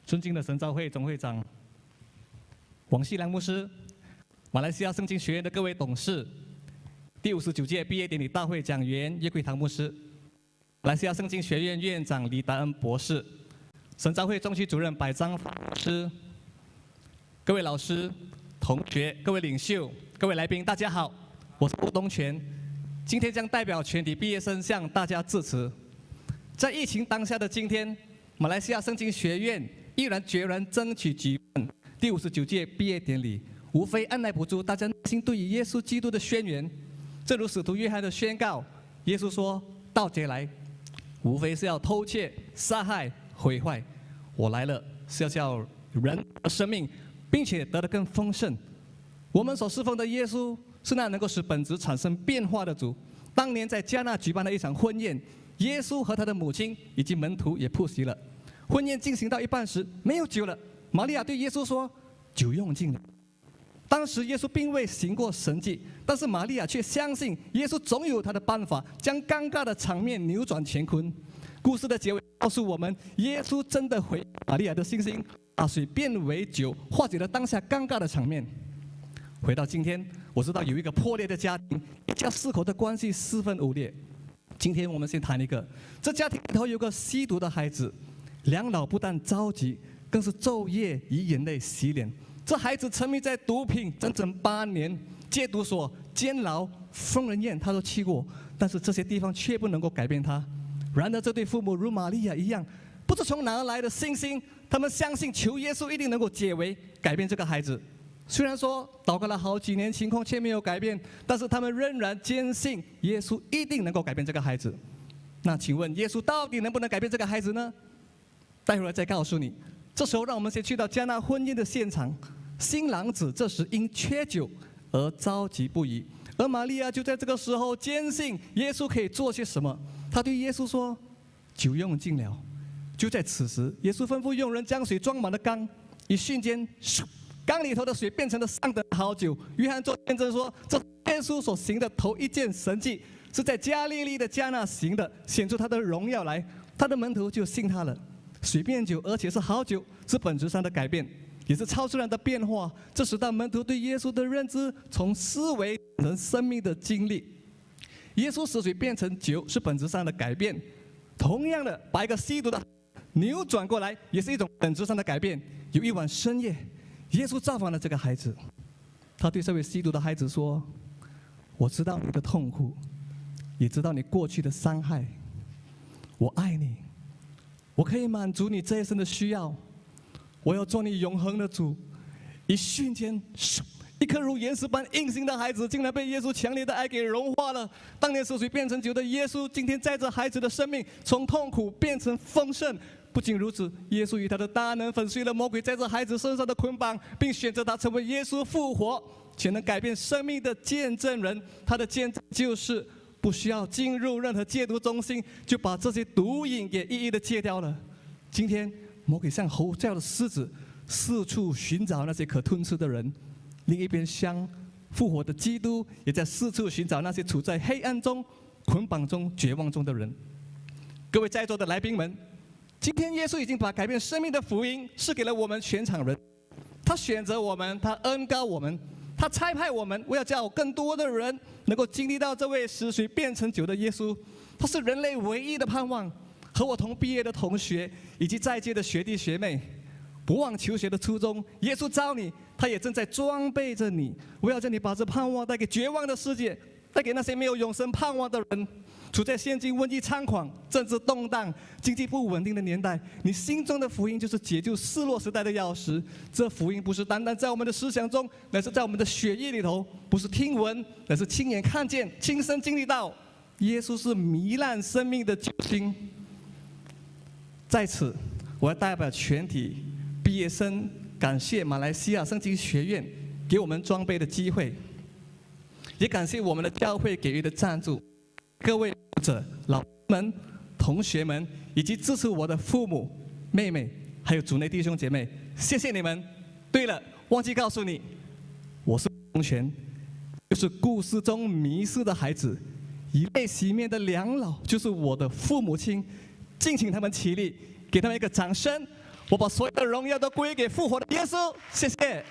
尊敬的神召会总会长王锡良牧师，马来西亚圣经学院的各位董事，第59届毕业典礼大会讲员叶桂堂牧师，马来西亚圣经学院院长李达恩博士，神召会中区主任百张法师，各位老师、同学、各位领袖、各位来宾，大家好，我是吴东泉，今天将代表全体毕业生向大家致辞。在疫情当下的今天，马来西亚圣经学院毅然决然争取举办第59届毕业典礼，无非按捺不住大家内心对于耶稣基督的宣言。正如使徒约翰的宣告，耶稣说：“盗贼来，无非是要偷窃、杀害、毁坏。我来了，是要叫人的生命，并且得得更丰盛。”我们所侍奉的耶稣是那能够使本质产生变化的主。当年在迦纳举办了一场婚宴，耶稣和他的母亲以及门徒也出席了。婚宴进行到一半时，没有酒了。玛利亚对耶稣说：“酒用尽了。”当时耶稣并未行过神迹，但是玛利亚却相信耶稣总有他的办法，将尴尬的场面扭转乾坤。故事的结尾告诉我们，耶稣真的回应玛利亚的信心，把水变为酒，化解了当下尴尬的场面。回到今天，我知道有一个破裂的家庭，一家四口的关系四分五裂。今天我们先谈一个，这家庭里头有个吸毒的孩子，两老不但着急，更是昼夜以眼泪洗脸。这孩子沉迷在毒品整整8年，戒毒所、监牢、疯人院他都去过，但是这些地方却不能够改变他。然而这对父母如玛利亚一样，不知从哪儿来的信心，他们相信求耶稣一定能够解围，改变这个孩子。虽然说祷告了好几年，情况却没有改变，但是他们仍然坚信耶稣一定能够改变这个孩子。那请问耶稣到底能不能改变这个孩子呢？待会儿再告诉你。这时候让我们先去到迦纳婚宴的现场，新郎子这时因缺酒而着急不已，而玛利亚就在这个时候坚信耶稣可以做些什么。他对耶稣说：“酒用尽了。”就在此时，耶稣吩咐佣人将水装满了缸，一瞬间，缸里头的水变成了上等好酒。约翰做见证说，这耶稣所行的头一件神迹，是在加利利的迦纳行的，显出他的荣耀来。他的门徒就信他了。水变酒，而且是好酒，是本质上的改变，也是超自然的变化。这使到门徒对耶稣的认知从思维成生命的经历。耶稣使水变成酒，是本质上的改变。同样的，把一个吸毒的扭转过来，也是一种本质上的改变。有一晚深夜，耶稣造访了这个孩子，他对这位吸毒的孩子说：“我知道你的痛苦，也知道你过去的伤害，我爱你。我可以满足你这一生的需要，我要做你永恒的主。”一瞬间，一颗如岩石般硬心的孩子，竟然被耶稣强烈的爱给融化了。当年使水变成酒的耶稣，今天在这孩子的生命从痛苦变成丰盛。不仅如此，耶稣以他的大能粉碎了魔鬼在这孩子身上的捆绑，并选择他成为耶稣复活且能改变生命的见证人。他的见证就是不需要进入任何戒毒中心，就把这些毒瘾给一一的戒掉了。今天魔鬼像吼叫的狮子，四处寻找那些可吞吃的人。另一边厢，复活的基督也在四处寻找那些处在黑暗中、捆绑中、绝望中的人。各位在座的来宾们，今天耶稣已经把改变生命的福音赐给了我们全场人。他选择我们，他恩膏我们，他差派我们，为了叫更多的人能够经历到这位使水变成酒的耶稣。他是人类唯一的盼望。和我同毕业的同学以及在届的学弟学妹，不忘求学的初衷，耶稣召你，他也正在装备着你，为了叫你把这盼望带给绝望的世界，带给那些没有永生盼望的人。处在现今瘟疫猖狂、政治动荡、经济不稳定的年代，你心中的福音就是解救失落时代的钥匙。这福音不是单单在我们的思想中，乃是在我们的血液里头；不是听闻，乃是亲眼看见、亲身经历到。耶稣是糜烂生命的救星。在此，我要代表全体毕业生，感谢马来西亚圣经学院给我们装备的机会，也感谢我们的教会给予的赞助。各位读者、老师们、同学们，以及支持我的父母、妹妹，还有主内弟兄姐妹，谢谢你们。对了，忘记告诉你，我是洪泉，就是故事中迷失的孩子，以泪洗面的两老，就是我的父母亲。敬请他们起立，给他们一个掌声。我把所有的荣耀都归给复活的耶稣，谢谢。